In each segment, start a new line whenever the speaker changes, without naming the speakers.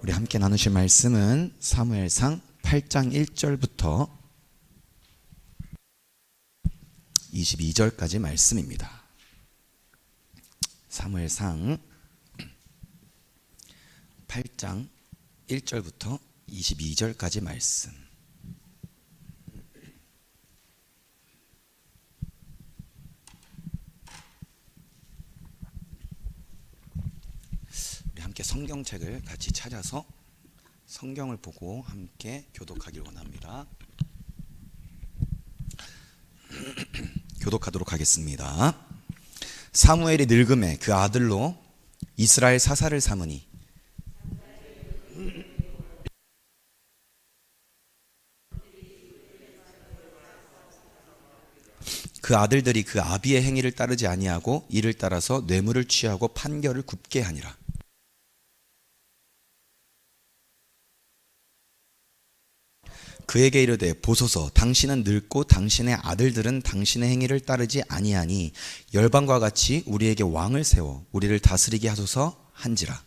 우리 함께 나누실 말씀은 사무엘상 8장 1절부터 22절까지 말씀입니다. 사무엘상 8장 1절부터 22절까지 말씀. 우리 함께 성경책을 같이 찾아서 성경을 보고 함께 교독하기를 원합니다. 교독하도록 하겠습니다. 사무엘이 늙음에 그 아들로 이스라엘 사사를 삼으니 그 아들들이 그 아비의 행위를 따르지 아니하고 이를 따라서 뇌물을 취하고 판결을 굽게 하니라. 그에게 이르되 보소서, 당신은 늙고 당신의 아들들은 당신의 행위를 따르지 아니하니 열방과 같이 우리에게 왕을 세워 우리를 다스리게 하소서 한지라.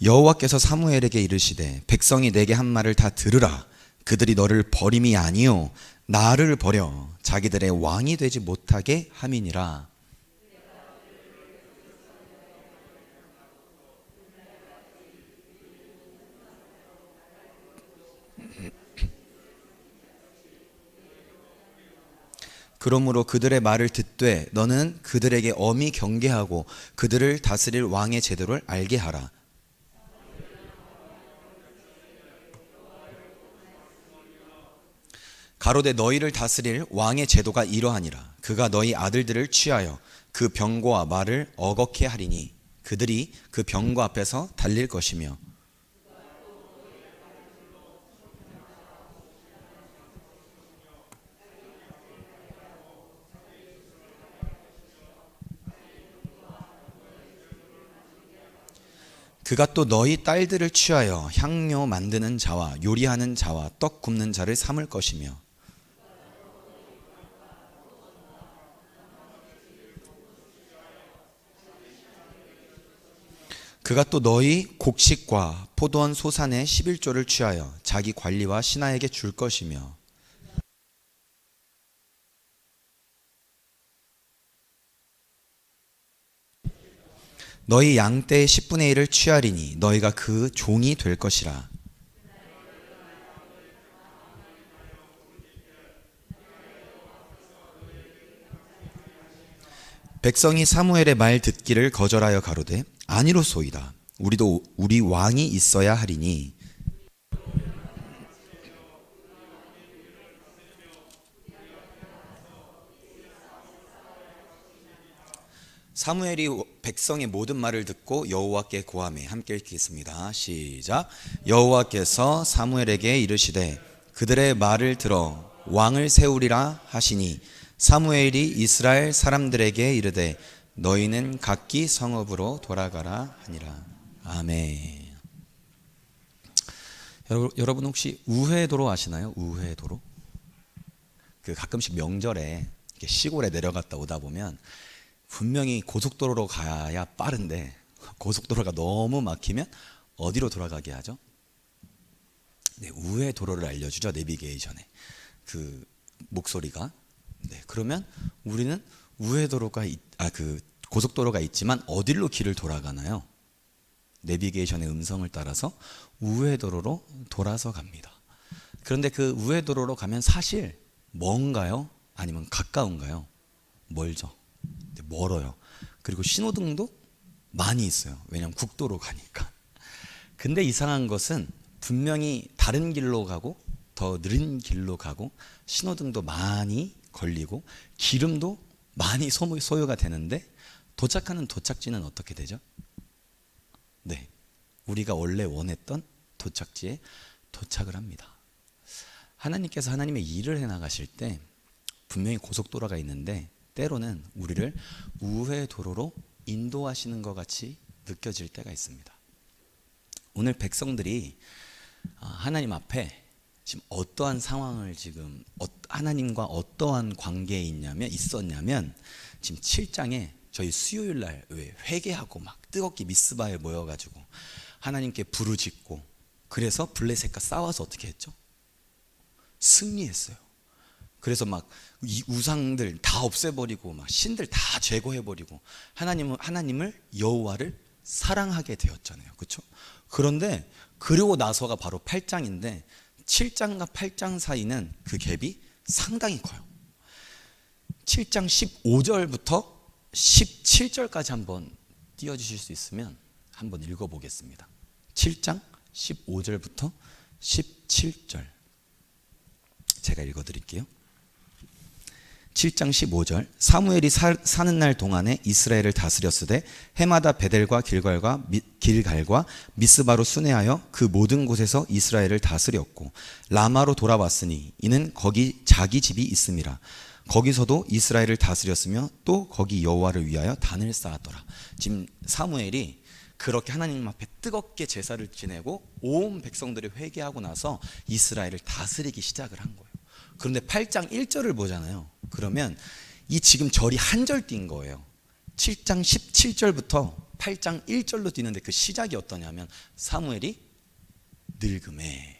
여호와께서 사무엘에게 이르시되 백성이 내게 한 말을 다 들으라. 그들이 너를 버림이 아니요 나를 버려 자기들의 왕이 되지 못하게 함이니라. 그러므로 그들의 말을 듣되 너는 그들에게 엄히 경계하고 그들을 다스릴 왕의 제도를 알게 하라. 가로되 너희를 다스릴 왕의 제도가 이러하니라. 그가 너희 아들들을 취하여 그 병거와 말을 어겁게 하리니 그들이 그 병거 앞에서 달릴 것이며 그가 또 너희 딸들을 취하여 향료 만드는 자와 요리하는 자와 떡 굽는 자를 삼을 것이며 그가 또 너희 곡식과 포도원 소산의 11조를 취하여 자기 관리와 신하에게 줄 것이며 너희 양떼의 10분의 1을 취하리니 너희가 그 종이 될 것이라. 백성이 사무엘의 말 듣기를 거절하여 가로되 아니로소이다. 우리도 우리 왕이 있어야 하리니 사무엘이 백성의 모든 말을 듣고 여호와께 고하매 함께 읽겠습니다. 시작. 여호와께서 사무엘에게 이르시되 그들의 말을 들어 왕을 세우리라 하시니 사무엘이 이스라엘 사람들에게 이르되 너희는 각기 성읍으로 돌아가라 하니라. 아멘. 여러분 혹시 우회도로 아시나요? 우회도로? 그 가끔씩 명절에 시골에 내려갔다 오다 보면 분명히 고속도로로 가야 빠른데 고속도로가 너무 막히면 어디로 돌아가게 하죠? 네, 우회도로를 알려주죠. 내비게이션에 그 목소리가. 네, 그러면 우리는 우회도로가 그 고속도로가 있지만 어디로 길을 돌아가나요? 내비게이션의 음성을 따라서 우회도로로 돌아서 갑니다. 그런데 그 우회도로로 가면 사실 먼가요? 아니면 가까운가요? 멀죠. 멀어요. 그리고 신호등도 많이 있어요. 왜냐하면 국도로 가니까. 근데 이상한 것은 분명히 다른 길로 가고 더 느린 길로 가고 신호등도 많이 걸리고 기름도 많이 소요가 되는데 도착하는 도착지는 어떻게 되죠? 네, 우리가 원래 원했던 도착지에 도착을 합니다. 하나님께서 하나님의 일을 해나가실 때 분명히 고속도로가 있는데 때로는 우리를 우회도로로 인도하시는 것 같이 느껴질 때가 있습니다. 오늘 백성들이 하나님 앞에 지금 어떠한 상황을 지금 하나님과 어떠한 관계에 있었냐면 지금 7장에 저희 수요일 날 왜 회개하고 막 뜨겁게 미스바에 모여가지고 하나님께 부르짖고 그래서 블레셋과 싸워서 어떻게 했죠? 승리했어요. 그래서 막 이 우상들 다 없애버리고 막 신들 다 제거해버리고 하나님을 여호와를 사랑하게 되었잖아요. 그렇죠? 그런데 그러고 나서가 바로 8장인데 7장과 8장 사이는 그 갭이 상당히 커요. 7장 15절부터 17절까지 한번 띄워주실 수 있으면 한번 읽어보겠습니다. 7장 15절부터 17절 제가 읽어드릴게요. 7장 15절 사무엘이 사는 날 동안에 이스라엘을 다스렸으되 해마다 베델과 길갈과 미스바로 순회하여 그 모든 곳에서 이스라엘을 다스렸고 라마로 돌아왔으니 이는 거기 자기 집이 있음이라. 거기서도 이스라엘을 다스렸으며 또 거기 여호와를 위하여 단을 쌓았더라. 지금 사무엘이 그렇게 하나님 앞에 뜨겁게 제사를 지내고 온 백성들이 회개하고 나서 이스라엘을 다스리기 시작을 한 거예요. 그런데 8장 1절을 보잖아요. 그러면 이 지금 절이 한 절 뛴 거예요. 7장 17절부터 8장 1절로 뛰는데 그 시작이 어떠냐면 사무엘이 늙음에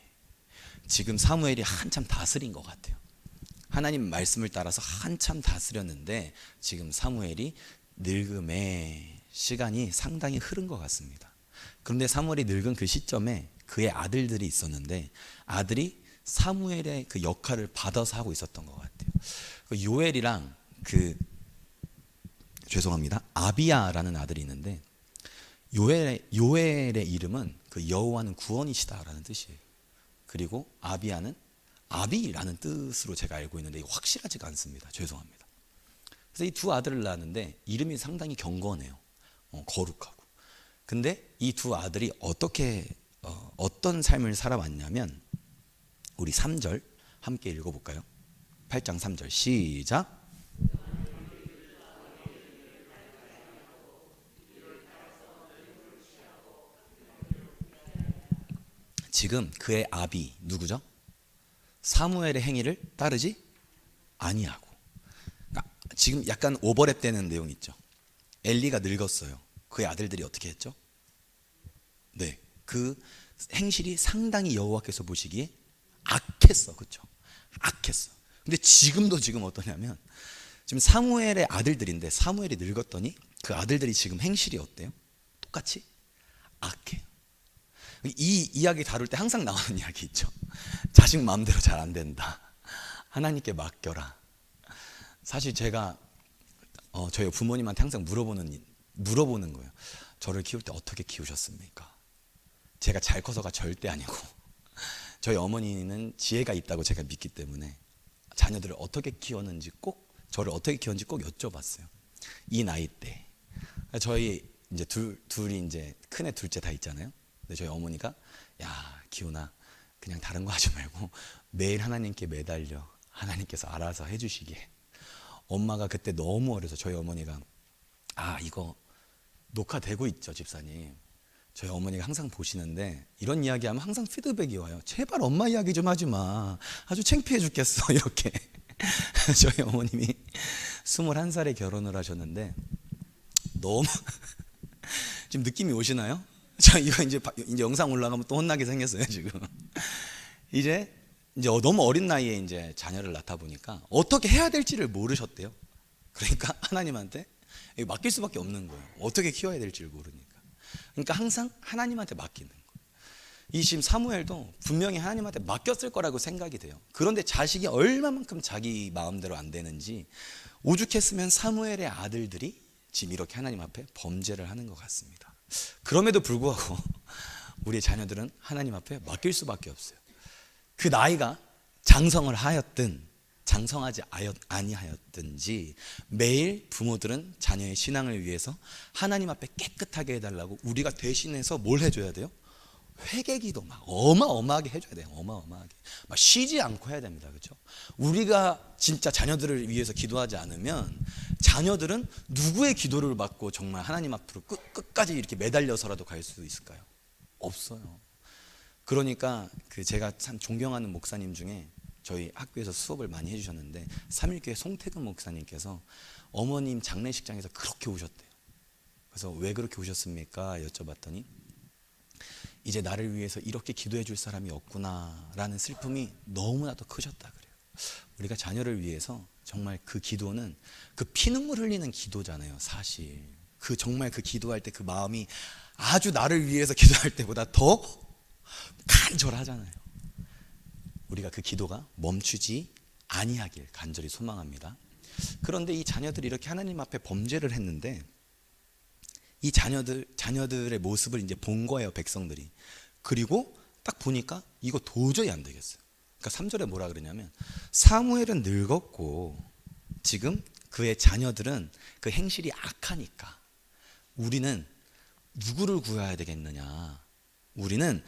지금 사무엘이 한참 다스린 것 같아요. 하나님 말씀을 따라서 한참 다스렸는데 지금 사무엘이 늙음에 시간이 상당히 흐른 것 같습니다. 그런데 사무엘이 늙은 그 시점에 그의 아들들이 있었는데 아들이 사무엘의 그 역할을 받아서 하고 있었던 것 같아요. 요엘이랑 아비야라는 아들이 있는데 요엘의 이름은 그 여호와는 구원이시다라는 뜻이에요. 그리고 아비야는 아비라는 뜻으로 제가 알고 있는데 이거 확실하지가 않습니다. 죄송합니다. 그래서 이 두 아들을 낳았는데 이름이 상당히 경건해요. 거룩하고. 근데 이 두 아들이 어떤 삶을 살아왔냐면 우리 3절 함께 읽어볼까요? 8장 3절 시작. 지금 그의 아비 누구죠? 사무엘의 행위를 따르지 아니하고. 그러니까 지금 약간 오버랩 되는 내용 있죠. 엘리가 늙었어요. 그의 아들들이 어떻게 했죠? 네, 그 행실이 상당히 여호와께서 보시기에 악했어. 그렇죠? 악했어. 근데 지금 어떠냐면 지금 사무엘의 아들들인데 사무엘이 늙었더니 그 아들들이 지금 행실이 어때요? 똑같이 악해요. 이 이야기 다룰 때 항상 나오는 이야기 있죠. 자식 마음대로 잘 안 된다. 하나님께 맡겨라. 사실 제가 저희 부모님한테 항상 물어보는 거예요. 저를 키울 때 어떻게 키우셨습니까? 제가 잘 커서가 절대 아니고 저희 어머니는 지혜가 있다고 제가 믿기 때문에 자녀들을 어떻게 키웠는지 저를 어떻게 키웠는지 꼭 여쭤봤어요. 이 나이 때 저희 이제 둘이 이제 큰애 둘째 다 있잖아요. 근데 저희 어머니가 야 기훈아 그냥 다른 거 하지 말고 매일 하나님께 매달려. 하나님께서 알아서 해주시게. 엄마가 그때 너무 어려서 저희 어머니가 이거 녹화되고 있죠 집사님. 저희 어머니가 항상 보시는데 이런 이야기하면 항상 피드백이 와요. 제발 엄마 이야기 좀 하지 마. 아주 창피해 죽겠어 이렇게. 저희 어머님이 21살에 결혼을 하셨는데 너무 지금 느낌이 오시나요? 자 이거 이제 영상 올라가면 또 혼나게 생겼어요 지금. 이제 너무 어린 나이에 이제 자녀를 낳다 보니까 어떻게 해야 될지를 모르셨대요. 그러니까 하나님한테 맡길 수밖에 없는 거예요. 어떻게 키워야 될지를 모르니까. 그러니까 항상 하나님한테 맡기는 거예요. 이 지금 사무엘도 분명히 하나님한테 맡겼을 거라고 생각이 돼요. 그런데 자식이 얼마만큼 자기 마음대로 안 되는지 오죽했으면 사무엘의 아들들이 지금 이렇게 하나님 앞에 범죄를 하는 것 같습니다. 그럼에도 불구하고 우리의 자녀들은 하나님 앞에 맡길 수밖에 없어요. 그 나이가 장성을 하였든 장성하지 아니하였든지 매일 부모들은 자녀의 신앙을 위해서 하나님 앞에 깨끗하게 해달라고 우리가 대신해서 뭘 해줘야 돼요? 회개기도 막 어마어마하게 해줘야 돼요. 어마어마하게 막 쉬지 않고 해야 됩니다. 그렇죠? 우리가 진짜 자녀들을 위해서 기도하지 않으면 자녀들은 누구의 기도를 받고 정말 하나님 앞으로 끝까지 이렇게 매달려서라도 갈 수 있을까요? 없어요. 그러니까 제가 참 존경하는 목사님 중에 저희 학교에서 수업을 많이 해주셨는데 삼일교회 송태근 목사님께서 어머님 장례식장에서 그렇게 우셨대요. 그래서 왜 그렇게 우셨습니까? 여쭤봤더니 이제 나를 위해서 이렇게 기도해 줄 사람이 없구나 라는 슬픔이 너무나도 크셨다 그래요. 우리가 자녀를 위해서 정말 그 기도는 그 피눈물 흘리는 기도잖아요. 사실 정말 그 기도할 때 그 마음이 아주 나를 위해서 기도할 때보다 더 간절하잖아요. 우리가 그 기도가 멈추지 아니하길 간절히 소망합니다. 그런데 이 자녀들이 이렇게 하나님 앞에 범죄를 했는데 이 자녀들의 모습을 이제 본 거예요, 백성들이. 그리고 딱 보니까 이거 도저히 안 되겠어요. 그러니까 3절에 뭐라 그러냐면 사무엘은 늙었고 지금 그의 자녀들은 그 행실이 악하니까 우리는 누구를 구해야 되겠느냐. 우리는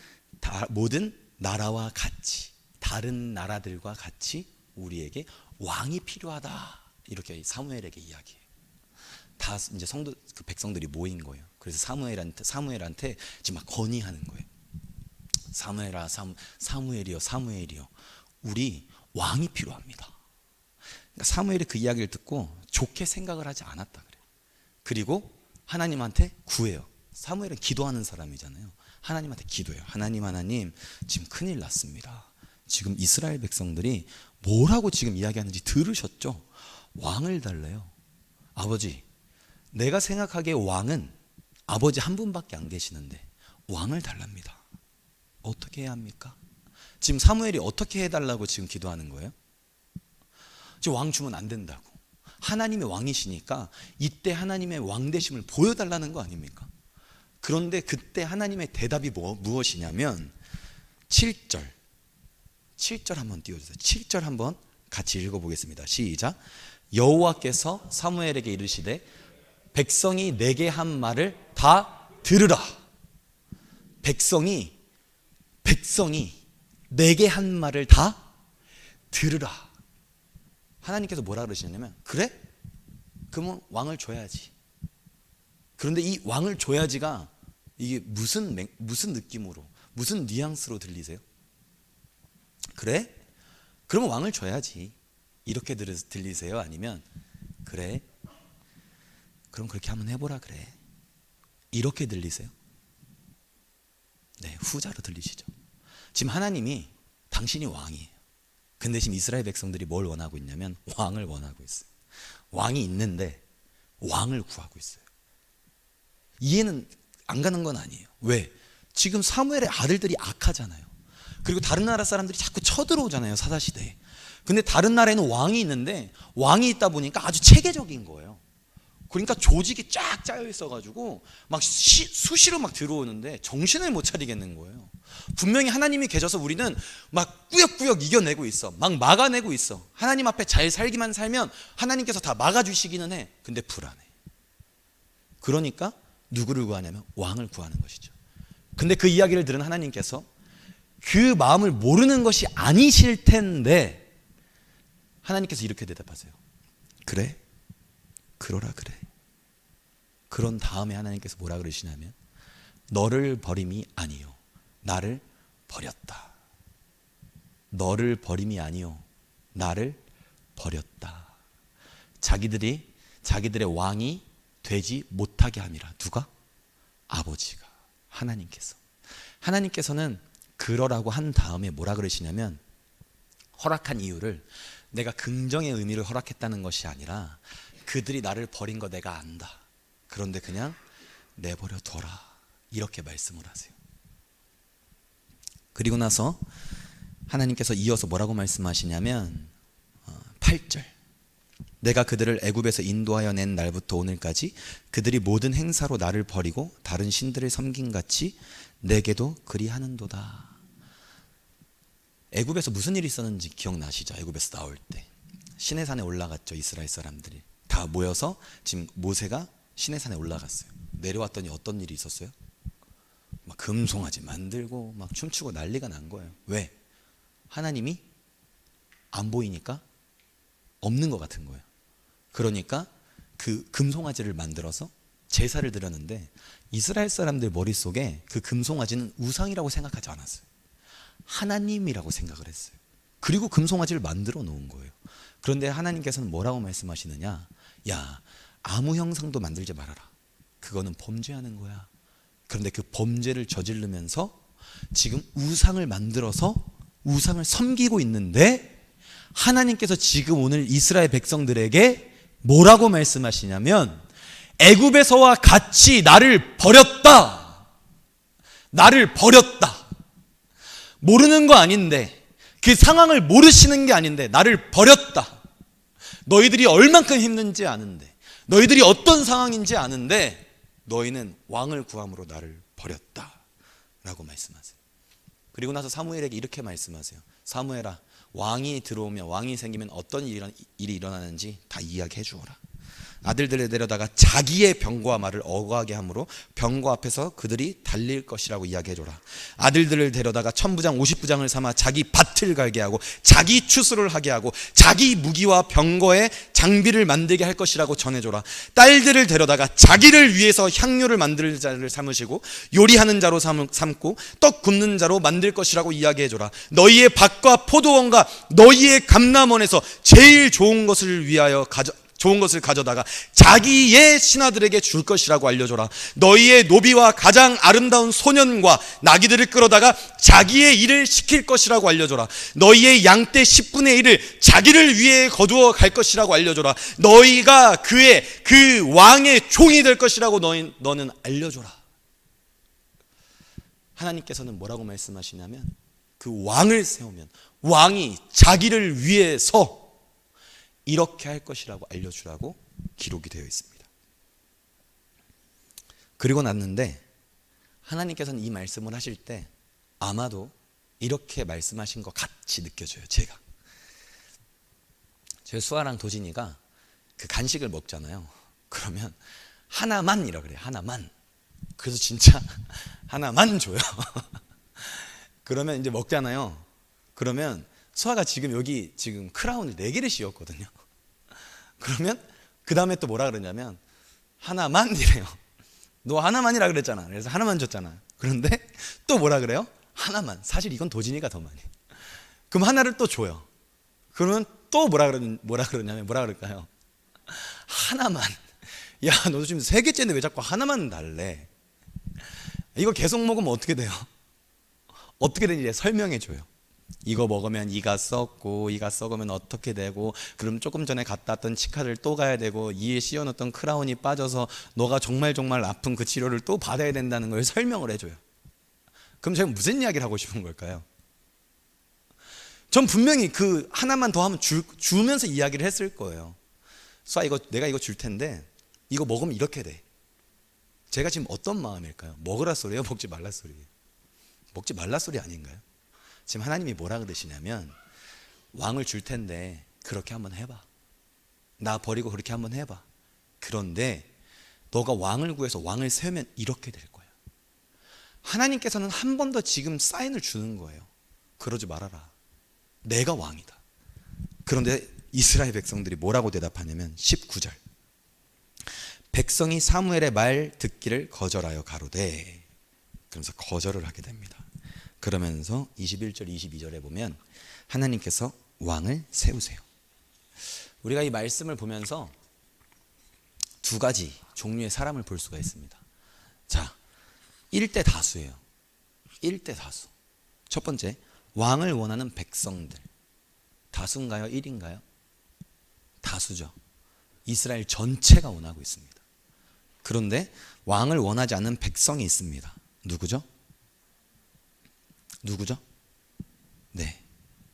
모든 나라와 같이 다른 나라들과 같이 우리에게 왕이 필요하다. 이렇게 사무엘에게 이야기해요. 다 이제 그 백성들이 모인 거예요. 그래서 사무엘한테 지금 막 건의하는 거예요. 사무엘아, 사무엘이요. 우리 왕이 필요합니다. 그러니까 사무엘이 그 이야기를 듣고 좋게 생각을 하지 않았다 그래요. 그리고 하나님한테 구해요. 사무엘은 기도하는 사람이잖아요. 하나님한테 기도해요. 하나님, 지금 큰일 났습니다. 지금 이스라엘 백성들이 뭐라고 지금 이야기하는지 들으셨죠? 왕을 달래요. 아버지, 내가 생각하기에 왕은 아버지 한 분밖에 안 계시는데 왕을 달랍니다. 어떻게 해야 합니까? 지금 사무엘이 어떻게 해달라고 지금 기도하는 거예요? 지금 왕 주면 안 된다고. 하나님의 왕이시니까 이때 하나님의 왕되심을 보여달라는 거 아닙니까? 그런데 그때 하나님의 대답이 무엇이냐면 7절 한번 띄워주세요. 7절 한번 같이 읽어보겠습니다. 시작. 여호와께서 사무엘에게 이르시되 백성이 내게 한 말을 다 들으라. 백성이 내게 한 말을 다 들으라. 하나님께서 뭐라 그러시냐면 그래? 그러면 왕을 줘야지. 그런데 이 왕을 줘야지가 이게 무슨 느낌으로 무슨 뉘앙스로 들리세요? 그래? 그러면 왕을 줘야지. 이렇게 들리세요? 아니면 그래? 그럼 그렇게 한번 해보라 그래. 이렇게 들리세요? 네, 후자로 들리시죠. 지금 하나님이 당신이 왕이에요. 근데 지금 이스라엘 백성들이 뭘 원하고 있냐면 왕을 원하고 있어요. 왕이 있는데 왕을 구하고 있어요. 이해는 안 가는 건 아니에요. 왜? 지금 사무엘의 아들들이 악하잖아요. 그리고 다른 나라 사람들이 자꾸 쳐들어오잖아요, 사사시대에. 근데 다른 나라에는 왕이 있는데 왕이 있다 보니까 아주 체계적인 거예요. 그러니까 조직이 쫙 짜여 있어가지고 막 수시로 막 들어오는데 정신을 못 차리겠는 거예요. 분명히 하나님이 계셔서 우리는 막 꾸역꾸역 이겨내고 있어. 막 막아내고 있어. 하나님 앞에 잘 살기만 살면 하나님께서 다 막아주시기는 해. 근데 불안해. 그러니까 누구를 구하냐면 왕을 구하는 것이죠. 근데 그 이야기를 들은 하나님께서 그 마음을 모르는 것이 아니실 텐데 하나님께서 이렇게 대답하세요. 그래? 그러라 그래. 그런 다음에 하나님께서 뭐라 그러시냐면 너를 버림이 아니요 나를 버렸다. 너를 버림이 아니요 나를 버렸다. 자기들의 왕이 되지 못하게 함이라. 누가? 아버지가, 하나님께서는 그러라고 한 다음에 뭐라 그러시냐면 허락한 이유를 내가 긍정의 의미를 허락했다는 것이 아니라 그들이 나를 버린 거 내가 안다. 그런데 그냥 내버려 둬라. 이렇게 말씀을 하세요. 그리고 나서 하나님께서 이어서 뭐라고 말씀하시냐면 8절 내가 그들을 애굽에서 인도하여 낸 날부터 오늘까지 그들이 모든 행사로 나를 버리고 다른 신들을 섬김같이 내게도 그리하는도다. 애굽에서 무슨 일이 있었는지 기억나시죠? 애굽에서 나올 때 시내산에 올라갔죠. 이스라엘 사람들이 다 모여서 지금 모세가 시내산에 올라갔어요. 내려왔더니 어떤 일이 있었어요? 막 금송아지 만들고 막 춤추고 난리가 난 거예요. 왜? 하나님이 안 보이니까 없는 것 같은 거예요. 그러니까 그 금송아지를 만들어서 제사를 드렸는데 이스라엘 사람들 머릿속에 그 금송아지는 우상이라고 생각하지 않았어요. 하나님이라고 생각을 했어요. 그리고 금송아지를 만들어 놓은 거예요. 그런데 하나님께서는 뭐라고 말씀하시느냐? 야, 아무 형상도 만들지 말아라. 그거는 범죄하는 거야. 그런데 그 범죄를 저지르면서 지금 우상을 만들어서 우상을 섬기고 있는데, 하나님께서 지금 오늘 이스라엘 백성들에게 뭐라고 말씀하시냐면, 애굽에서와 같이 나를 버렸다. 나를 버렸다. 모르는 거 아닌데, 그 상황을 모르시는 게 아닌데 나를 버렸다. 너희들이 얼만큼 힘든지 아는데, 너희들이 어떤 상황인지 아는데 너희는 왕을 구함으로 나를 버렸다 라고 말씀하세요. 그리고 나서 사무엘에게 이렇게 말씀하세요. 사무엘아, 왕이 들어오면, 왕이 생기면 어떤 일이 일어나는지 다 이야기해 주어라. 아들들을 데려다가 자기의 병거와 말을 어거하게 함으로 병거 앞에서 그들이 달릴 것이라고 이야기해줘라. 아들들을 데려다가 천부장 50부장을 삼아 자기 밭을 갈게 하고 자기 추수를 하게 하고 자기 무기와 병거의 장비를 만들게 할 것이라고 전해줘라. 딸들을 데려다가 자기를 위해서 향료를 만들 자를 삼으시고 요리하는 자로 삼고 떡 굽는 자로 만들 것이라고 이야기해줘라. 너희의 밭과 포도원과 너희의 감람원에서 제일 좋은 것을 가져다가 자기의 신하들에게 줄 것이라고 알려줘라. 너희의 노비와 가장 아름다운 소년과 나귀들을 끌어다가 자기의 일을 시킬 것이라고 알려줘라. 너희의 양떼 10분의 1을 자기를 위해 거두어 갈 것이라고 알려줘라. 너희가 그 왕의 종이 될 것이라고 너는 알려줘라. 하나님께서는 뭐라고 말씀하시냐면, 그 왕을 세우면 왕이 자기를 위해서 이렇게 할 것이라고 알려주라고 기록이 되어 있습니다. 그리고 났는데 하나님께서는 이 말씀을 하실 때 아마도 이렇게 말씀하신 것 같이 느껴져요. 저희 수아랑 도진이가 그 간식을 먹잖아요. 그러면 하나만이라고 그래요. 하나만. 그래서 진짜 하나만 줘요. 그러면 이제 먹잖아요. 그러면 수아가 여기 크라운을 4개를 씌웠거든요. 그러면 그 다음에 또 뭐라 그러냐면 하나만 이래요. 너 하나만이라 그랬잖아. 그래서 하나만 줬잖아. 그런데 또 뭐라 그래요? 하나만. 사실 이건 도진이가 더 많이. 그럼 하나를 또 줘요. 그러면 또 뭐라 그럴까요? 하나만. 야, 너도 지금 3개째인데 왜 자꾸 하나만 달래? 이거 계속 먹으면 어떻게 돼요? 어떻게 되는지 설명해 줘요. 이거 먹으면 이가 썩고, 이가 썩으면 어떻게 되고, 그럼 조금 전에 갔다 왔던 치과를 또 가야 되고, 이에 씌워놓던 크라운이 빠져서 너가 정말 아픈 그 치료를 또 받아야 된다는 걸 설명을 해줘요. 그럼 제가 무슨 이야기를 하고 싶은 걸까요? 전 분명히 그 하나만 더 하면 주면서 이야기를 했을 거예요. 수아, 내가 이거 줄 텐데 이거 먹으면 이렇게 돼. 제가 지금 어떤 마음일까요? 먹으라 소리예요? 먹지 말라 소리예요? 먹지 말라 소리 아닌가요? 지금 하나님이 뭐라 그러시냐면, 왕을 줄 텐데 그렇게 한번 해봐. 나 버리고 그렇게 한번 해봐. 그런데 너가 왕을 구해서 왕을 세우면 이렇게 될 거야. 하나님께서는 한 번 더 지금 사인을 주는 거예요. 그러지 말아라. 내가 왕이다. 그런데 이스라엘 백성들이 뭐라고 대답하냐면 19절. 백성이 사무엘의 말 듣기를 거절하여 가로되, 그러면서 거절을 하게 됩니다. 그러면서 21절 22절에 보면 하나님께서 왕을 세우세요. 우리가 이 말씀을 보면서 2가지 종류의 사람을 볼 수가 있습니다. 자, 1대 다수예요. 1대 다수. 첫 번째, 왕을 원하는 백성들. 다수인가요? 1인가요? 다수죠. 이스라엘 전체가 원하고 있습니다. 그런데 왕을 원하지 않는 백성이 있습니다. 누구죠? 네,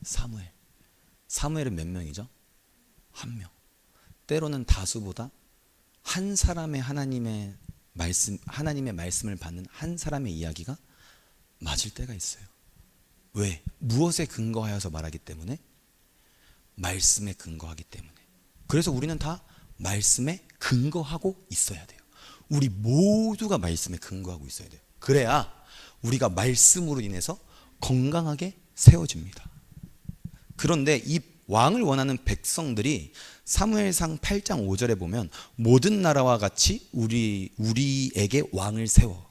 사무엘. 사무엘은 몇 명이죠? 1명. 때로는 다수보다 한 사람의 하나님의 말씀을 받는 한 사람의 이야기가 맞을 때가 있어요. 왜? 무엇에 근거하여서 말하기 때문에? 말씀에 근거하기 때문에. 그래서 우리는 다 말씀에 근거하고 있어야 돼요. 우리 모두가 말씀에 근거하고 있어야 돼요. 그래야 우리가 말씀으로 인해서 건강하게 세워집니다. 그런데 이 왕을 원하는 백성들이 사무엘상 8장 5절에 보면 모든 나라와 같이 우리에게 왕을 세워.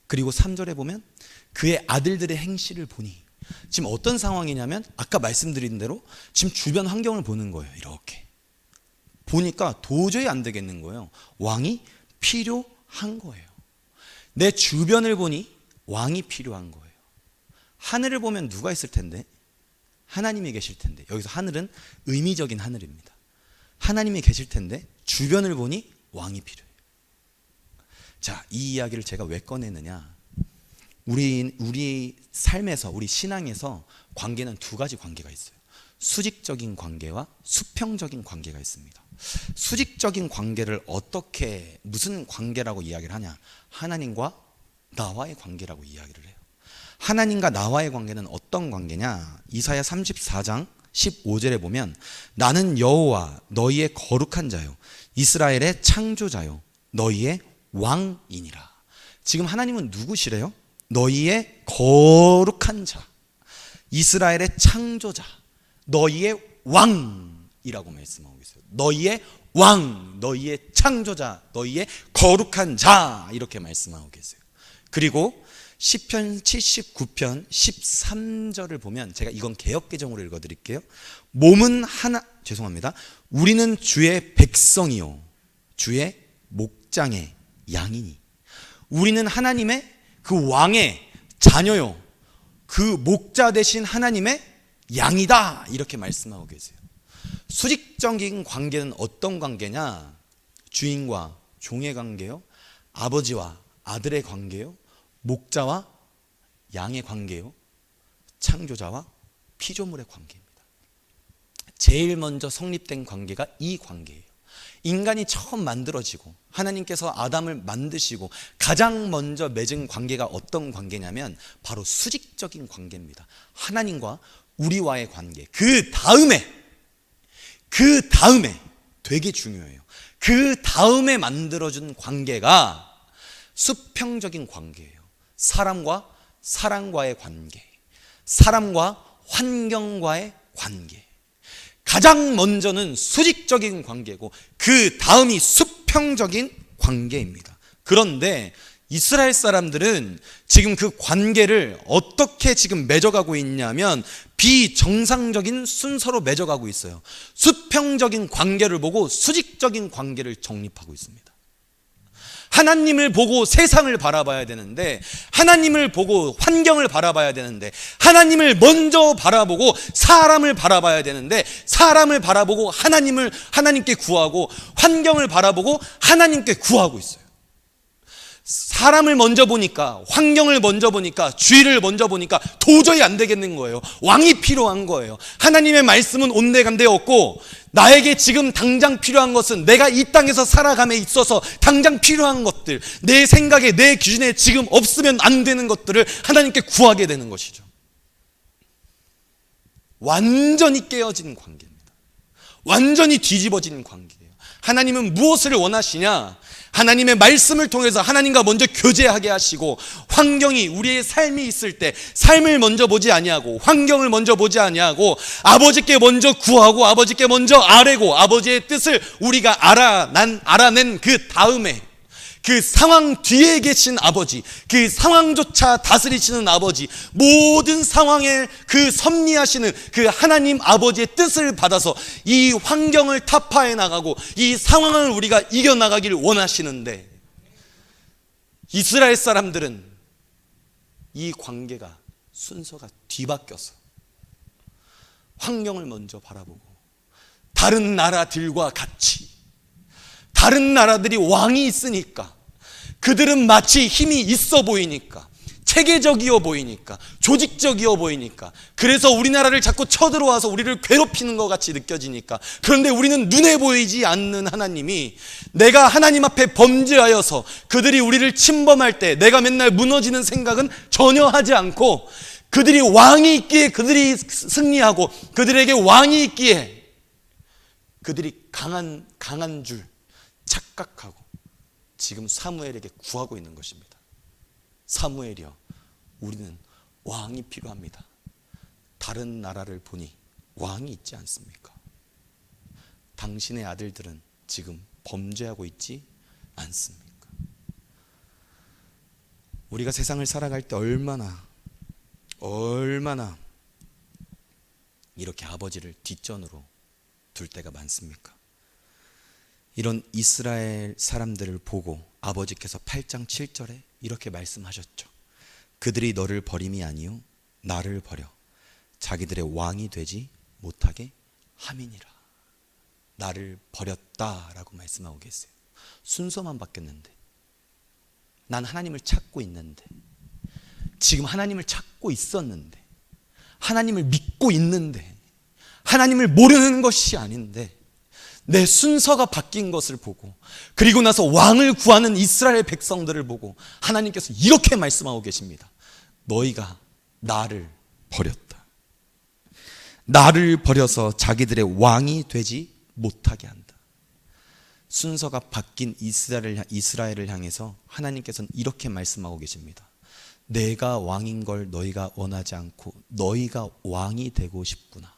그리고 3절에 보면 그의 아들들의 행실을 보니 지금 어떤 상황이냐면 아까 말씀드린 대로 지금 주변 환경을 보는 거예요. 이렇게 보니까 도저히 안 되겠는 거예요. 왕이 필요한 거예요. 내 주변을 보니 왕이 필요한 거예요. 하늘을 보면 누가 있을 텐데? 하나님이 계실 텐데. 여기서 하늘은 의미적인 하늘입니다. 하나님이 계실 텐데 주변을 보니 왕이 필요해요. 자, 이 이야기를 제가 왜 꺼내느냐? 우리 삶에서, 우리 신앙에서 관계는 두 가지 관계가 있어요. 수직적인 관계와 수평적인 관계가 있습니다. 수직적인 관계를 어떻게, 무슨 관계라고 이야기를 하냐? 하나님과 나와의 관계라고 이야기를 해요. 하나님과 나와의 관계는 어떤 관계냐? 이사야 34장 15절에 보면 나는 여호와 너희의 거룩한 자요 이스라엘의 창조자요 너희의 왕이니라. 지금 하나님은 누구시래요? 너희의 거룩한 자, 이스라엘의 창조자, 너희의 왕이라고 말씀하고 있어요. 너희의 왕, 너희의 창조자, 너희의 거룩한 자, 이렇게 말씀하고 계세요. 그리고 시편 79편 13절을 보면, 제가 이건 개역개정으로 읽어드릴게요. 몸은 하나, 죄송합니다. 우리는 주의 백성이요 주의 목장의 양이니. 우리는 하나님의 그 왕의 자녀요 그 목자 되신 하나님의 양이다, 이렇게 말씀하고 계세요. 수직적인 관계는 어떤 관계냐? 주인과 종의 관계요, 아버지와 아들의 관계요, 목자와 양의 관계요, 창조자와 피조물의 관계입니다. 제일 먼저 성립된 관계가 이 관계예요. 인간이 처음 만들어지고 하나님께서 아담을 만드시고 가장 먼저 맺은 관계가 어떤 관계냐면 바로 수직적인 관계입니다. 하나님과 우리와의 관계. 그 다음에 되게 중요해요. 그 다음에 만들어준 관계가 수평적인 관계예요. 사람과 사람과의 관계, 사람과 환경과의 관계. 가장 먼저는 수직적인 관계고 그 다음이 수평적인 관계입니다. 그런데 이스라엘 사람들은 지금 그 관계를 어떻게 지금 맺어가고 있냐면 비정상적인 순서로 맺어가고 있어요. 수평적인 관계를 보고 수직적인 관계를 정립하고 있습니다. 하나님을 보고 세상을 바라봐야 되는데, 하나님을 보고 환경을 바라봐야 되는데, 하나님을 먼저 바라보고 사람을 바라봐야 되는데, 사람을 바라보고 하나님께 구하고, 환경을 바라보고 하나님께 구하고 있어요. 사람을 먼저 보니까, 환경을 먼저 보니까, 주의를 먼저 보니까 도저히 안 되겠는 거예요. 왕이 필요한 거예요. 하나님의 말씀은 온데간데 없고, 나에게 지금 당장 필요한 것은 내가 이 땅에서 살아감에 있어서 당장 필요한 것들, 내 생각에, 내 기준에 지금 없으면 안 되는 것들을 하나님께 구하게 되는 것이죠. 완전히 깨어진 관계입니다. 완전히 뒤집어진 관계예요. 하나님은 무엇을 원하시냐? 하나님의 말씀을 통해서 하나님과 먼저 교제하게 하시고, 환경이, 우리의 삶이 있을 때 삶을 먼저 보지 아니하고 환경을 먼저 보지 아니하고 아버지께 먼저 구하고 아버지께 먼저 아뢰고 아버지의 뜻을 우리가 알아낸 그 다음에 그 상황 뒤에 계신 아버지, 그 상황조차 다스리시는 아버지, 모든 상황에 그 섭리하시는 그 하나님 아버지의 뜻을 받아서 이 환경을 타파해 나가고 이 상황을 우리가 이겨나가기를 원하시는데, 이스라엘 사람들은 이 관계가, 순서가 뒤바뀌어서 환경을 먼저 바라보고 다른 나라들과 같이, 다른 나라들이 왕이 있으니까, 그들은 마치 힘이 있어 보이니까, 체계적이어 보이니까, 조직적이어 보이니까, 그래서 우리나라를 자꾸 쳐들어와서 우리를 괴롭히는 것 같이 느껴지니까, 그런데 우리는 눈에 보이지 않는 하나님이, 내가 하나님 앞에 범죄하여서 그들이 우리를 침범할 때 내가 맨날 무너지는 생각은 전혀 하지 않고, 그들이 왕이 있기에 그들이 승리하고, 그들에게 왕이 있기에 그들이 강한 줄 착각하고 지금 사무엘에게 구하고 있는 것입니다. 사무엘이여, 우리는 왕이 필요합니다. 다른 나라를 보니 왕이 있지 않습니까? 당신의 아들들은 지금 범죄하고 있지 않습니까? 우리가 세상을 살아갈 때 얼마나 이렇게 아버지를 뒷전으로 둘 때가 많습니까? 이런 이스라엘 사람들을 보고 아버지께서 8장 7절에 이렇게 말씀하셨죠. 그들이 너를 버림이 아니요 나를 버려 자기들의 왕이 되지 못하게 함이니라. 나를 버렸다라고 말씀하고 계세요. 순서만 바뀌었는데, 난 하나님을 찾고 있는데, 지금 하나님을 찾고 있었는데, 하나님을 믿고 있는데, 하나님을 모르는 것이 아닌데, 내 순서가 바뀐 것을 보고, 그리고 나서 왕을 구하는 이스라엘 백성들을 보고 하나님께서 이렇게 말씀하고 계십니다. 너희가 나를 버렸다. 나를 버려서 자기들의 왕이 되지 못하게 한다. 순서가 바뀐 이스라엘을 향해서 하나님께서는 이렇게 말씀하고 계십니다. 내가 왕인 걸 너희가 원하지 않고 너희가 왕이 되고 싶구나.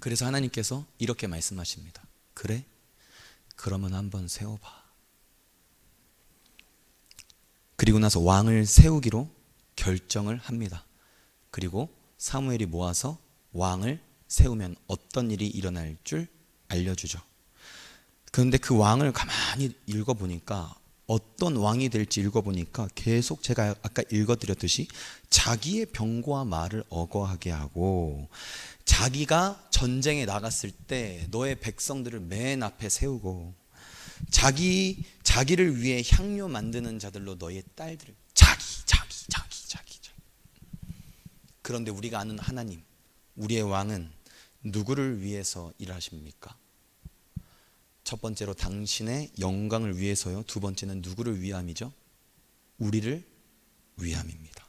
그래서 하나님께서 이렇게 말씀하십니다. 그래? 그러면 한번 세워봐. 그리고 나서 왕을 세우기로 결정을 합니다. 그리고 사무엘이 모아서 왕을 세우면 어떤 일이 일어날 줄 알려주죠. 그런데 그 왕을 가만히 읽어보니까, 어떤 왕이 될지 읽어보니까 계속 제가 아까 읽어드렸듯이 자기의 병과 말을 어거하게 하고, 자기가 전쟁에 나갔을 때 너의 백성들을 맨 앞에 세우고, 자기를 위해 향료 만드는 자들로 너의 딸들을 자기. 그런데 우리가 아는 하나님, 우리의 왕은 누구를 위해서 일하십니까? 첫 번째로 당신의 영광을 위해서요. 두 번째는 누구를 위함이죠? 우리를 위함입니다.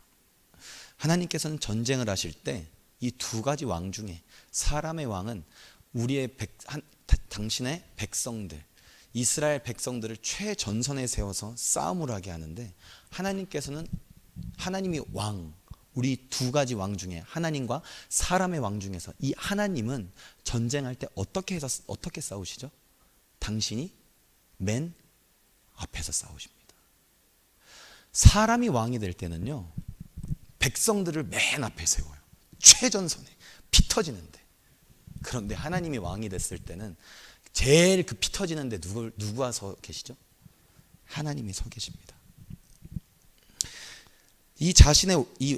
하나님께서는 전쟁을 하실 때 이 두 가지 왕 중에 사람의 왕은 당신의 백성들, 이스라엘 백성들을 최전선에 세워서 싸움을 하게 하는데, 하나님께서는 하나님이 왕, 우리 두 가지 왕 중에 하나님과 사람의 왕 중에서 이 하나님은 전쟁할 때 어떻게 싸우시죠? 당신이 맨 앞에서 싸우십니다. 사람이 왕이 될 때는요, 백성들을 맨 앞에 세워요. 최전선에, 피 터지는데. 그런데 하나님이 왕이 됐을 때는 제일 그 피 터지는데 누가 서 계시죠? 하나님이 서 계십니다. 이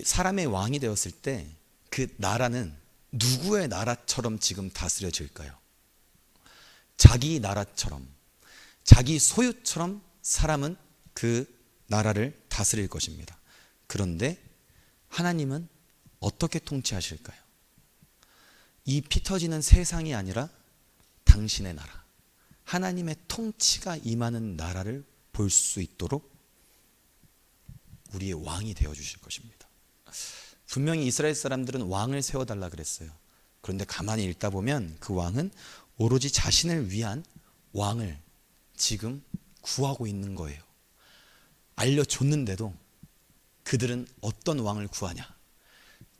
사람의 왕이 되었을 때 그 나라는 누구의 나라처럼 지금 다스려질까요? 자기 나라처럼, 자기 소유처럼 사람은 그 나라를 다스릴 것입니다. 그런데 하나님은 어떻게 통치하실까요? 이 피 터지는 세상이 아니라 당신의 나라, 하나님의 통치가 임하는 나라를 볼 수 있도록 우리의 왕이 되어주실 것입니다. 분명히 이스라엘 사람들은 왕을 세워달라 그랬어요. 그런데 가만히 읽다 보면 그 왕은 오로지 자신을 위한 왕을 지금 구하고 있는 거예요. 알려줬는데도 그들은 어떤 왕을 구하냐?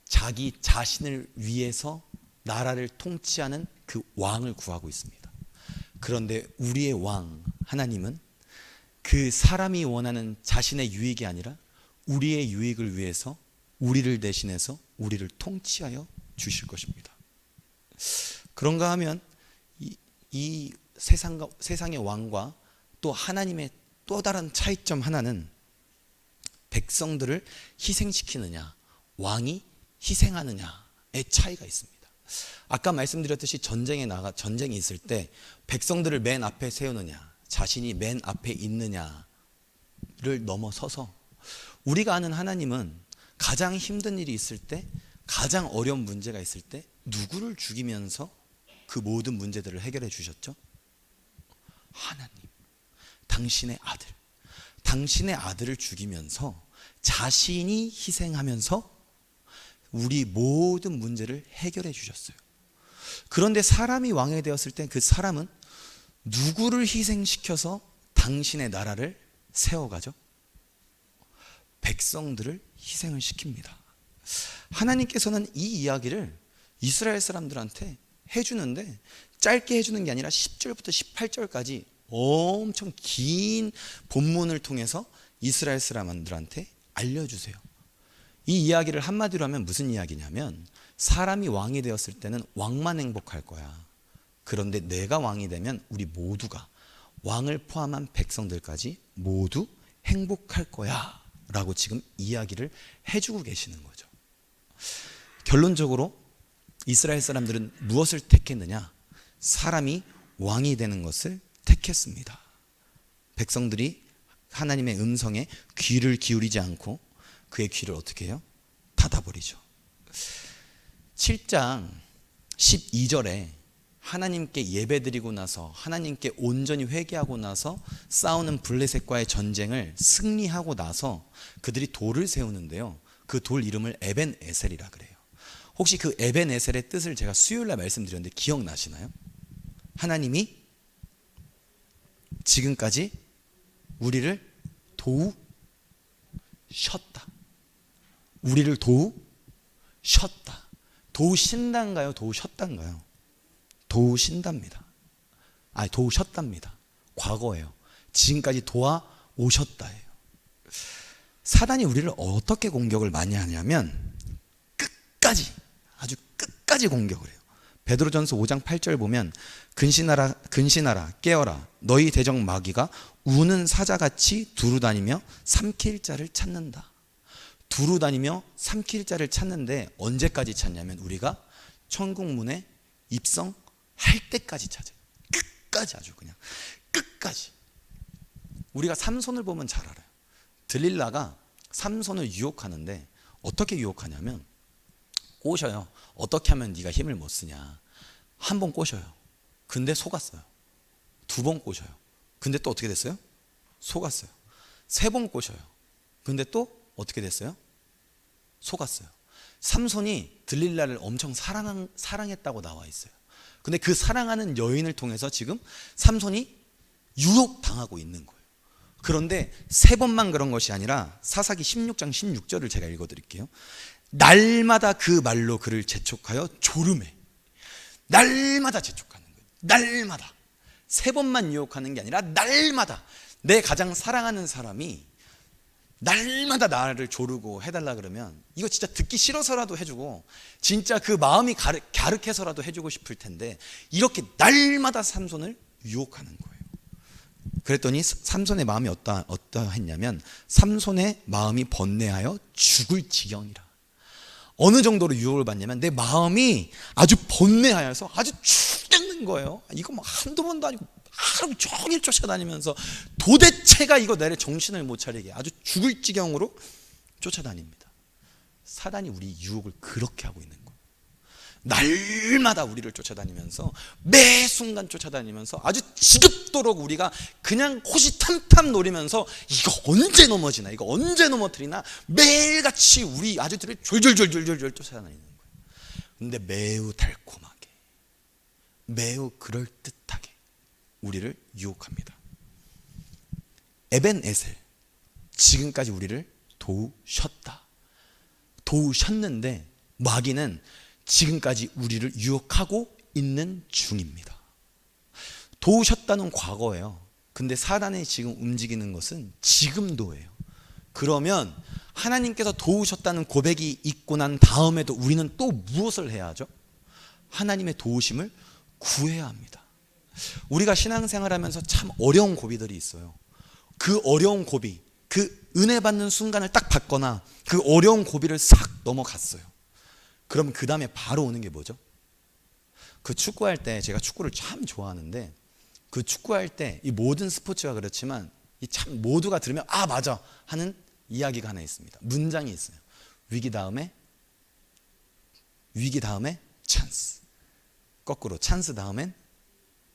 자기 자신을 위해서 나라를 통치하는 그 왕을 구하고 있습니다. 그런데 우리의 왕 하나님은 그 사람이 원하는 자신의 유익이 아니라 우리의 유익을 위해서 우리를 대신해서 우리를 통치하여 주실 것입니다. 그런가 하면 이 세상의 왕과 또 하나님의 또 다른 차이점 하나는 백성들을 희생시키느냐, 왕이 희생하느냐의 차이가 있습니다. 아까 말씀드렸듯이 전쟁이 있을 때 백성들을 맨 앞에 세우느냐, 자신이 맨 앞에 있느냐를 넘어서서 우리가 아는 하나님은 가장 힘든 일이 있을 때, 가장 어려운 문제가 있을 때 누구를 죽이면서 그 모든 문제들을 해결해 주셨죠? 하나님, 당신의 아들을 죽이면서 자신이 희생하면서 우리 모든 문제를 해결해 주셨어요. 그런데 사람이 왕이 되었을 때 그 사람은 누구를 희생시켜서 당신의 나라를 세워가죠? 백성들을 희생을 시킵니다. 하나님께서는 이 이야기를 이스라엘 사람들한테 해주는데 짧게 해주는 게 아니라 10절부터 18절까지 엄청 긴 본문을 통해서 이스라엘 사람들한테 알려주세요. 이 이야기를 한마디로 하면 무슨 이야기냐면 사람이 왕이 되었을 때는 왕만 행복할 거야. 그런데 내가 왕이 되면 우리 모두가 왕을 포함한 백성들까지 모두 행복할 거야 라고 지금 이야기를 해주고 계시는 거죠. 결론적으로 이스라엘 사람들은 무엇을 택했느냐? 사람이 왕이 되는 것을 택했습니다. 백성들이 하나님의 음성에 귀를 기울이지 않고 그의 귀를 어떻게 해요? 닫아버리죠. 7장 12절에 하나님께 예배드리고 나서 하나님께 온전히 회개하고 나서 싸우는 블레셋과의 전쟁을 승리하고 나서 그들이 돌을 세우는데요. 그 돌 이름을 에벤에셀이라 그래요. 혹시 그 에벤에셀의 뜻을 제가 수요일날 말씀드렸는데 기억나시나요? 하나님이 지금까지 우리를 도우셨다. 우리를 도우셨다. 도우신단가요? 도우셨단가요? 도우신답니다. 아니, 도우셨답니다. 과거예요. 지금까지 도와오셨다예요. 사단이 우리를 어떻게 공격을 많이 하냐면 끝까지, 아주 끝까지 공격을 해요. 베드로전서 5장 8절 보면 근신하라 깨어라 너희 대적 마귀가 우는 사자같이 두루다니며 삼킬 자를 찾는다. 두루다니며 삼킬 자를 찾는데 언제까지 찾냐면 우리가 천국문에 입성할 때까지 찾아요. 끝까지, 아주 그냥 끝까지. 우리가 삼손을 보면 잘 알아요. 들릴라가 삼손을 유혹하는데 어떻게 유혹하냐면 꼬셔요. 어떻게 하면 네가 힘을 못 쓰냐. 한 번 꼬셔요. 근데 속았어요. 두 번 꼬셔요. 근데 또 어떻게 됐어요? 속았어요. 세 번 꼬셔요. 근데 또 어떻게 됐어요? 속았어요. 삼손이 들릴라를 엄청 사랑했다고 나와 있어요. 근데 그 사랑하는 여인을 통해서 지금 삼손이 유혹당하고 있는 거예요. 그런데 세 번만 그런 것이 아니라 사사기 16장 16절을 제가 읽어드릴게요. 날마다 그 말로 그를 재촉하여 졸음해. 날마다 재촉하는 거예요. 날마다. 세 번만 유혹하는 게 아니라 날마다. 내 가장 사랑하는 사람이 날마다 나를 조르고 해달라 그러면 이거 진짜 듣기 싫어서라도 해주고 진짜 그 마음이 갸륵해서라도 해주고 싶을 텐데 이렇게 날마다 삼손을 유혹하는 거예요. 그랬더니 삼손의 마음이 어떠했냐면 삼손의 마음이 번뇌하여 죽을 지경이라. 어느 정도로 유혹을 받냐면 내 마음이 아주 번뇌하여서 아주 죽겠는 거예요. 이거 뭐 한두 번도 아니고 하루 종일 쫓아다니면서 도대체가 이거 내래 정신을 못 차리게 아주 죽을 지경으로 쫓아다닙니다. 사단이 우리 유혹을 그렇게 하고 있는 거예요. 날마다 우리를 쫓아다니면서 매 순간 쫓아다니면서 아주 지겹도록 우리가 그냥 호시탐탐 노리면서 이거 언제 넘어지나 이거 언제 넘어뜨리나 매일같이 우리 아주들을 졸졸졸졸졸 쫓아다니는 거예요. 근데 매우 달콤하게 매우 그럴듯하게 우리를 유혹합니다. 에벤에셀, 지금까지 우리를 도우셨다. 도우셨는데 마귀는 지금까지 우리를 유혹하고 있는 중입니다. 도우셨다는 과거예요. 근데 사단이 지금 움직이는 것은 지금도예요. 그러면 하나님께서 도우셨다는 고백이 있고 난 다음에도 우리는 또 무엇을 해야 하죠? 하나님의 도우심을 구해야 합니다. 우리가 신앙생활하면서 참 어려운 고비들이 있어요. 그 어려운 고비, 그 은혜 받는 순간을 딱 받거나 그 어려운 고비를 싹 넘어갔어요. 그럼 그 다음에 바로 오는 게 뭐죠? 그 축구할 때 제가 축구를 참 좋아하는데 그 축구할 때 이 모든 스포츠가 그렇지만 이 참 모두가 들으면 아 맞아 하는 이야기가 하나 있습니다. 문장이 있어요. 위기 다음에 찬스. 거꾸로 찬스 다음엔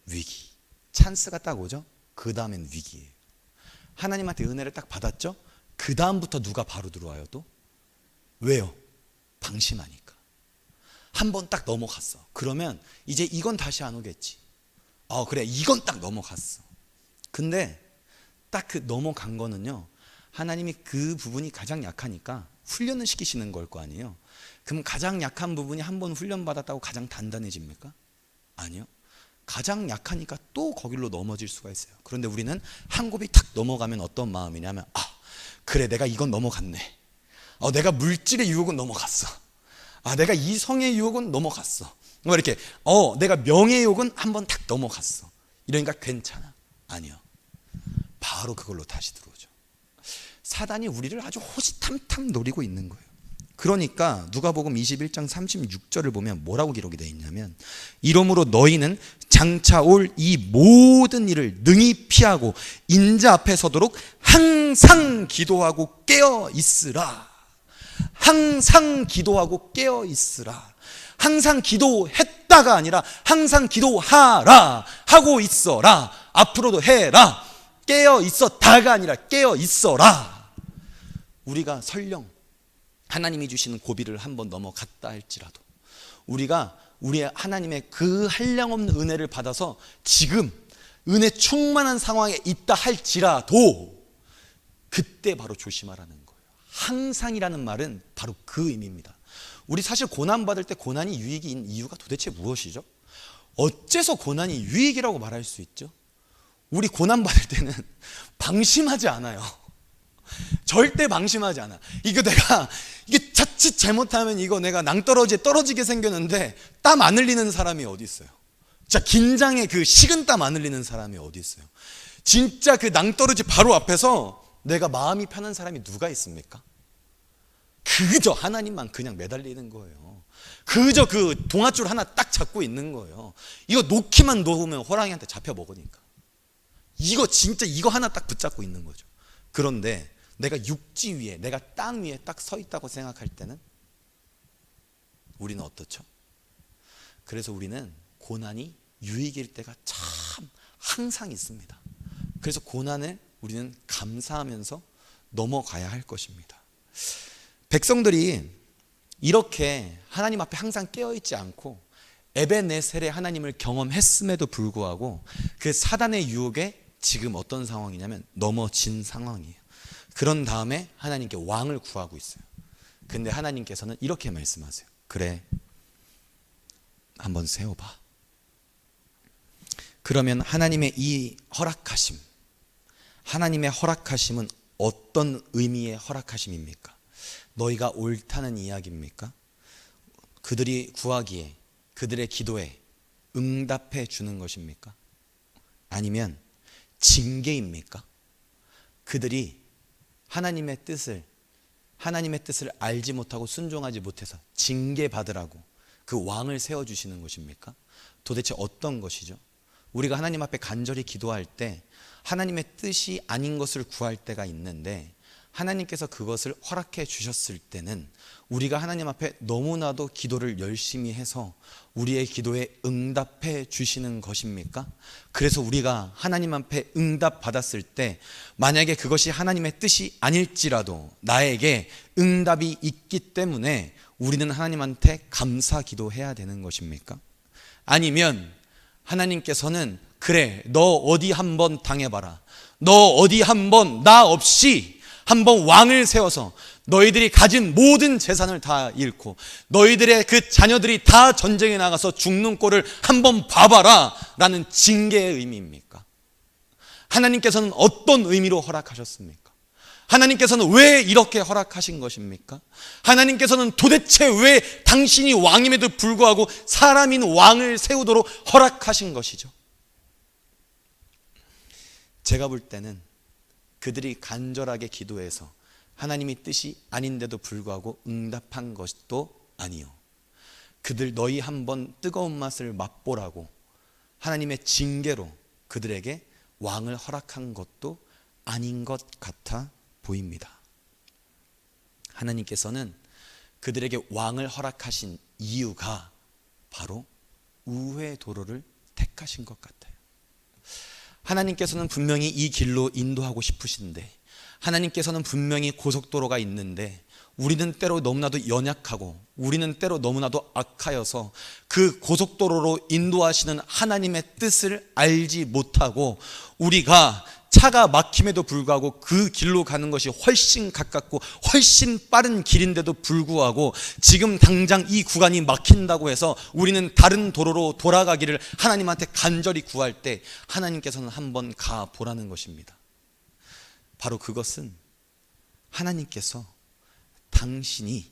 위기. 찬스가 딱 오죠? 그 다음엔 위기예요. 하나님한테 은혜를 딱 받았죠? 그 다음부터 누가 바로 들어와요 또? 왜요? 방심하니까. 한 번 딱 넘어갔어. 그러면 이제 이건 다시 안 오겠지. 그래 이건 딱 넘어갔어. 근데 딱 그 넘어간 거는요 하나님이 그 부분이 가장 약하니까 훈련을 시키시는 걸 거 아니에요. 그럼 가장 약한 부분이 한 번 훈련받았다고 가장 단단해집니까? 아니요. 가장 약하니까 또 거길로 넘어질 수가 있어요. 그런데 우리는 한 곱이 탁 넘어가면 어떤 마음이냐면 그래, 내가 이건 넘어갔네. 내가 물질의 유혹은 넘어갔어. 내가 이성의 유혹은 넘어갔어. 뭐 이렇게 내가 명예의 유혹은 한번 딱 넘어갔어. 이러니까 괜찮아. 아니요. 바로 그걸로 다시 들어오죠. 사단이 우리를 아주 호시탐탐 노리고 있는 거예요. 그러니까 누가복음 21장 36절을 보면 뭐라고 기록이 되어 있냐면, 이러므로 너희는 장차 올 이 모든 일을 능히 피하고 인자 앞에 서도록 항상 기도하고 깨어 있으라. 항상 기도하고 깨어 있으라. 항상 기도했다가 아니라 항상 기도하라. 하고 있어라. 앞으로도 해라. 깨어 있었다가 아니라 깨어 있어라. 우리가 설령 하나님이 주시는 고비를 한번 넘어갔다 할지라도, 우리가 우리의 하나님의 그 한량없는 은혜를 받아서 지금 은혜 충만한 상황에 있다 할지라도 그때 바로 조심하라는 거예요. 항상이라는 말은 바로 그 의미입니다. 우리 사실 고난받을 때 고난이 유익인 이유가 도대체 무엇이죠? 어째서 고난이 유익이라고 말할 수 있죠? 우리 고난받을 때는 방심하지 않아요. 절대 방심하지 않아. 이게 자칫 잘못하면 이거 내가 낭떠러지에 떨어지게 생겼는데 땀 안 흘리는 사람이 어디 있어요? 진짜 긴장에 그 식은 땀 안 흘리는 사람이 어디 있어요? 진짜 그 낭떠러지 바로 앞에서 내가 마음이 편한 사람이 누가 있습니까? 그저 하나님만 그냥 매달리는 거예요. 그저 그 동아줄 하나 딱 잡고 있는 거예요. 이거 놓기만 놓으면 호랑이한테 잡혀 먹으니까. 이거 진짜 이거 하나 딱 붙잡고 있는 거죠. 그런데 내가 육지 위에, 내가 땅 위에 딱 서 있다고 생각할 때는 우리는 어떻죠? 그래서 우리는 고난이 유익일 때가 참 항상 있습니다. 그래서 고난을 우리는 감사하면서 넘어가야 할 것입니다. 백성들이 이렇게 하나님 앞에 항상 깨어있지 않고 에베네셀의 하나님을 경험했음에도 불구하고 그 사단의 유혹에 지금 어떤 상황이냐면 넘어진 상황이에요. 그런 다음에 하나님께 왕을 구하고 있어요. 근데 하나님께서는 이렇게 말씀하세요. 그래, 한번 세워봐. 그러면 하나님의 이 허락하심, 하나님의 허락하심은 어떤 의미의 허락하심입니까? 너희가 옳다는 이야기입니까? 그들이 구하기에, 그들의 기도에 응답해 주는 것입니까? 아니면 징계입니까? 그들이 하나님의 뜻을 알지 못하고 순종하지 못해서 징계받으라고 그 왕을 세워주시는 것입니까? 도대체 어떤 것이죠? 우리가 하나님 앞에 간절히 기도할 때 하나님의 뜻이 아닌 것을 구할 때가 있는데, 하나님께서 그것을 허락해 주셨을 때는 우리가 하나님 앞에 너무나도 기도를 열심히 해서 우리의 기도에 응답해 주시는 것입니까? 그래서 우리가 하나님 앞에 응답 받았을 때 만약에 그것이 하나님의 뜻이 아닐지라도 나에게 응답이 있기 때문에 우리는 하나님한테 감사 기도해야 되는 것입니까? 아니면 하나님께서는 그래, 너 어디 한번 당해봐라, 너 어디 한번 나 없이 한번 왕을 세워서 너희들이 가진 모든 재산을 다 잃고 너희들의 그 자녀들이 다 전쟁에 나가서 죽는 꼴을 한번 봐봐라 라는 징계의 의미입니까? 하나님께서는 어떤 의미로 허락하셨습니까? 하나님께서는 왜 이렇게 허락하신 것입니까? 하나님께서는 도대체 왜 당신이 왕임에도 불구하고 사람인 왕을 세우도록 허락하신 것이죠? 제가 볼 때는 그들이 간절하게 기도해서 하나님의 뜻이 아닌데도 불구하고 응답한 것도 아니요, 그들 너희 한번 뜨거운 맛을 맛보라고 하나님의 징계로 그들에게 왕을 허락한 것도 아닌 것 같아 보입니다. 하나님께서는 그들에게 왕을 허락하신 이유가 바로 우회 도로를 택하신 것 같아요. 하나님께서는 분명히 이 길로 인도하고 싶으신데, 하나님께서는 분명히 고속도로가 있는데 우리는 때로 너무나도 연약하고 우리는 때로 너무나도 악하여서 그 고속도로로 인도하시는 하나님의 뜻을 알지 못하고 우리가 차가 막힘에도 불구하고 그 길로 가는 것이 훨씬 가깝고 훨씬 빠른 길인데도 불구하고 지금 당장 이 구간이 막힌다고 해서 우리는 다른 도로로 돌아가기를 하나님한테 간절히 구할 때 하나님께서는 한번 가보라는 것입니다. 바로 그것은 하나님께서 당신이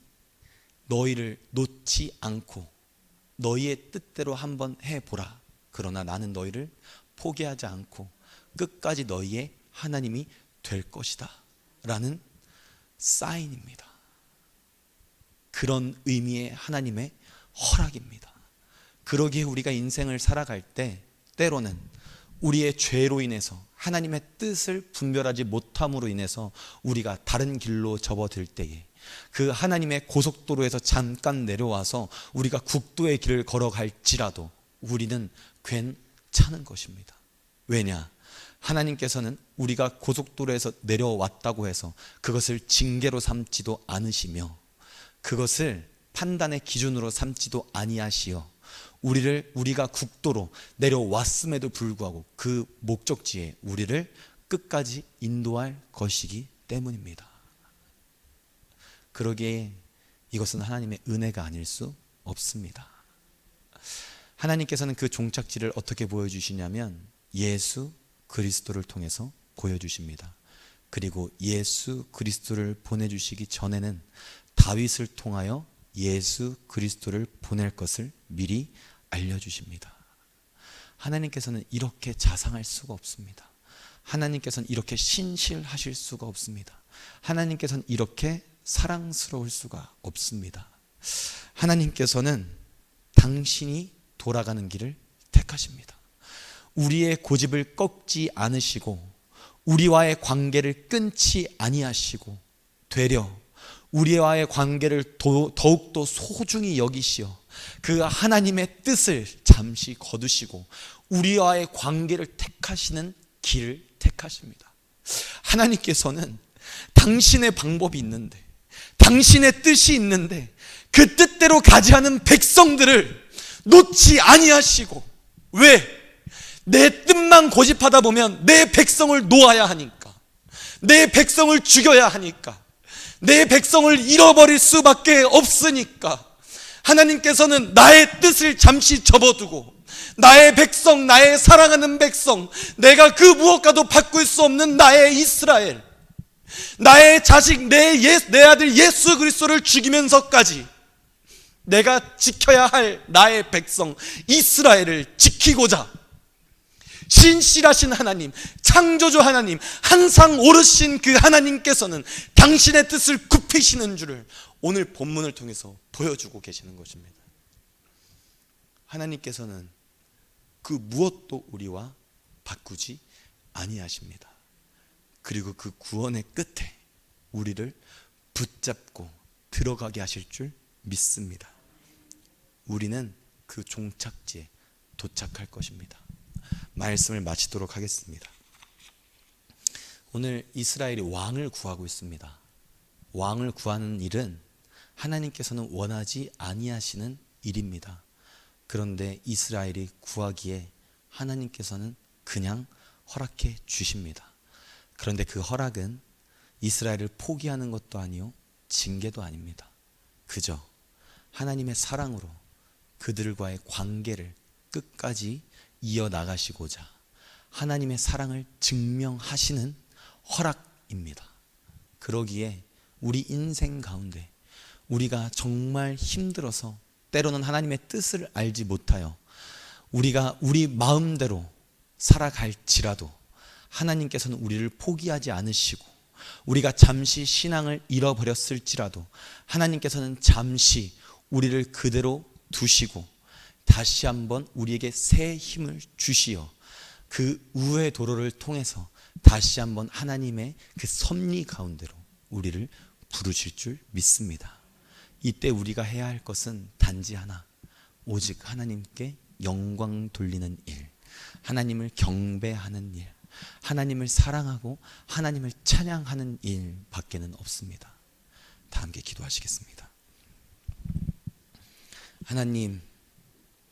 너희를 놓지 않고 너희의 뜻대로 한번 해보라. 그러나 나는 너희를 포기하지 않고 끝까지 너희의 하나님이 될 것이다 라는 사인입니다. 그런 의미의 하나님의 허락입니다. 그러기에 우리가 인생을 살아갈 때 때로는 우리의 죄로 인해서 하나님의 뜻을 분별하지 못함으로 인해서 우리가 다른 길로 접어들 때에 그 하나님의 고속도로에서 잠깐 내려와서 우리가 국도의 길을 걸어갈지라도 우리는 괜찮은 것입니다. 왜냐? 하나님께서는 우리가 고속도로에서 내려왔다고 해서 그것을 징계로 삼지도 않으시며 그것을 판단의 기준으로 삼지도 아니하시어 우리가 국도로 내려왔음에도 불구하고 그 목적지에 우리를 끝까지 인도할 것이기 때문입니다. 그러기에 이것은 하나님의 은혜가 아닐 수 없습니다. 하나님께서는 그 종착지를 어떻게 보여주시냐면 예수 그리스도를 통해서 보여주십니다. 그리고 예수 그리스도를 보내주시기 전에는 다윗을 통하여 예수 그리스도를 보낼 것을 미리 알려주십니다. 하나님께서는 이렇게 자상할 수가 없습니다. 하나님께서는 이렇게 신실하실 수가 없습니다. 하나님께서는 이렇게 사랑스러울 수가 없습니다. 하나님께서는 당신이 돌아가는 길을 택하십니다. 우리의 고집을 꺾지 않으시고 우리와의 관계를 끊지 아니하시고 되려 우리와의 관계를 더욱더 소중히 여기시어 그 하나님의 뜻을 잠시 거두시고 우리와의 관계를 택하시는 길을 택하십니다. 하나님께서는 당신의 방법이 있는데 당신의 뜻이 있는데 그 뜻대로 가지 않은 백성들을 놓지 아니하시고 왜? 내 뜻만 고집하다 보면 내 백성을 놓아야 하니까 내 백성을 죽여야 하니까 내 백성을 잃어버릴 수밖에 없으니까 하나님께서는 나의 뜻을 잠시 접어두고 나의 백성, 나의 사랑하는 백성, 내가 그 무엇과도 바꿀 수 없는 나의 이스라엘, 나의 자식, 내 아들 예수 그리스도를 죽이면서까지 내가 지켜야 할 나의 백성 이스라엘을 지키고자 신실하신 하나님, 창조주 하나님, 항상 오르신 그 하나님께서는 당신의 뜻을 굽히시는 줄을 오늘 본문을 통해서 보여주고 계시는 것입니다. 하나님께서는 그 무엇도 우리와 바꾸지 아니하십니다. 그리고 그 구원의 끝에 우리를 붙잡고 들어가게 하실 줄 믿습니다. 우리는 그 종착지에 도착할 것입니다. 말씀을 마치도록 하겠습니다. 오늘 이스라엘이 왕을 구하고 있습니다. 왕을 구하는 일은 하나님께서는 원하지 아니하시는 일입니다. 그런데 이스라엘이 구하기에 하나님께서는 그냥 허락해 주십니다. 그런데 그 허락은 이스라엘을 포기하는 것도 아니요 징계도 아닙니다. 그저 하나님의 사랑으로 그들과의 관계를 끝까지 이어나가시고자 하나님의 사랑을 증명하시는 허락입니다. 그러기에 우리 인생 가운데 우리가 정말 힘들어서 때로는 하나님의 뜻을 알지 못하여 우리가 우리 마음대로 살아갈지라도 하나님께서는 우리를 포기하지 않으시고 우리가 잠시 신앙을 잃어버렸을지라도 하나님께서는 잠시 우리를 그대로 두시고 다시 한번 우리에게 새 힘을 주시어 그 우의 도로를 통해서 다시 한번 하나님의 그 섭리 가운데로 우리를 부르실 줄 믿습니다. 이때 우리가 해야 할 것은 단지 하나, 오직 하나님께 영광 돌리는 일, 하나님을 경배하는 일, 하나님을 사랑하고 하나님을 찬양하는 일 밖에는 없습니다. 다 함께 기도하시겠습니다. 하나님,